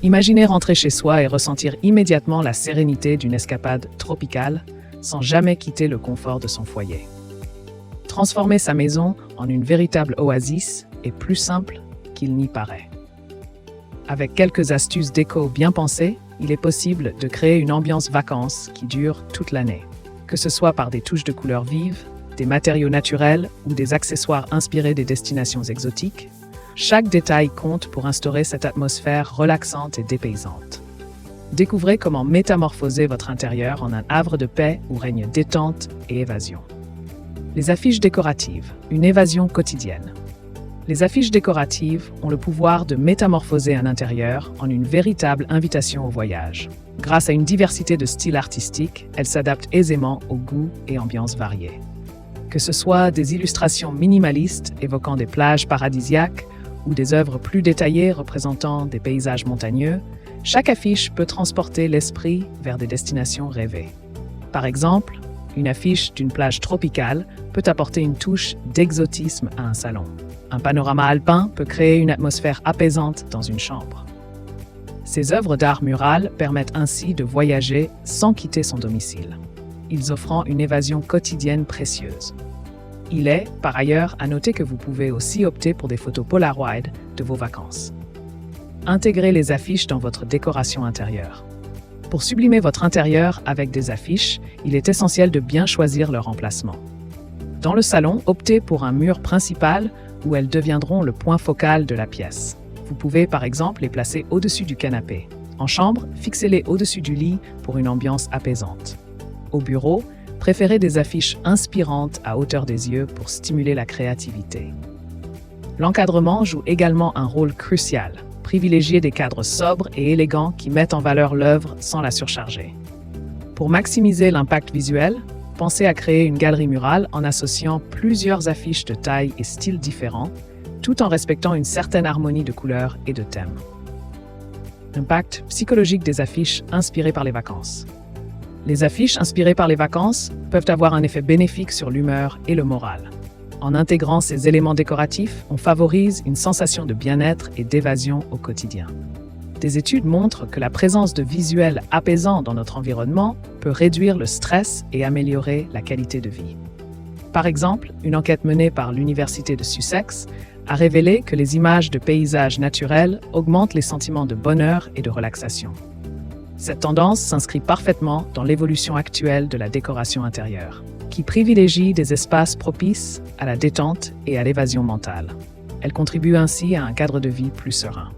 Imaginez rentrer chez soi et ressentir immédiatement la sérénité d'une escapade tropicale sans jamais quitter le confort de son foyer. Transformer sa maison en une véritable oasis est plus simple qu'il n'y paraît. Avec quelques astuces déco bien pensées, il est possible de créer une ambiance vacances qui dure toute l'année. Que ce soit par des touches de couleurs vives, des matériaux naturels ou des accessoires inspirés des destinations exotiques, chaque détail compte pour instaurer cette atmosphère relaxante et dépaysante. Découvrez comment métamorphoser votre intérieur en un havre de paix où règne détente et évasion. Les affiches décoratives, une évasion quotidienne. Les affiches décoratives ont le pouvoir de métamorphoser un intérieur en une véritable invitation au voyage. Grâce à une diversité de styles artistiques, elles s'adaptent aisément aux goûts et ambiances variées. Que ce soit des illustrations minimalistes évoquant des plages paradisiaques ou des œuvres plus détaillées représentant des paysages montagneux, chaque affiche peut transporter l'esprit vers des destinations rêvées. Par exemple, une affiche d'une plage tropicale peut apporter une touche d'exotisme à un salon. Un panorama alpin peut créer une atmosphère apaisante dans une chambre. Ces œuvres d'art mural permettent ainsi de voyager sans quitter son domicile, ils offrant une évasion quotidienne précieuse. Il est, par ailleurs, à noter que vous pouvez aussi opter pour des photos Polaroid de vos vacances. Intégrez les affiches dans votre décoration intérieure. Pour sublimer votre intérieur avec des affiches, il est essentiel de bien choisir leur emplacement. Dans le salon, optez pour un mur principal où elles deviendront le point focal de la pièce. Vous pouvez par exemple les placer au-dessus du canapé. En chambre, fixez-les au-dessus du lit pour une ambiance apaisante. Au bureau, préférez des affiches inspirantes à hauteur des yeux pour stimuler la créativité. L'encadrement joue également un rôle crucial. Privilégiez des cadres sobres et élégants qui mettent en valeur l'œuvre sans la surcharger. Pour maximiser l'impact visuel, pensez à créer une galerie murale en associant plusieurs affiches de taille et styles différents, tout en respectant une certaine harmonie de couleurs et de thèmes. Impact psychologique des affiches inspirées par les vacances. Les affiches inspirées par les vacances peuvent avoir un effet bénéfique sur l'humeur et le moral. En intégrant ces éléments décoratifs, on favorise une sensation de bien-être et d'évasion au quotidien. Des études montrent que la présence de visuels apaisants dans notre environnement peut réduire le stress et améliorer la qualité de vie. Par exemple, une enquête menée par l'Université de Sussex a révélé que les images de paysages naturels augmentent les sentiments de bonheur et de relaxation. Cette tendance s'inscrit parfaitement dans l'évolution actuelle de la décoration intérieure, qui privilégie des espaces propices à la détente et à l'évasion mentale. Elle contribue ainsi à un cadre de vie plus serein.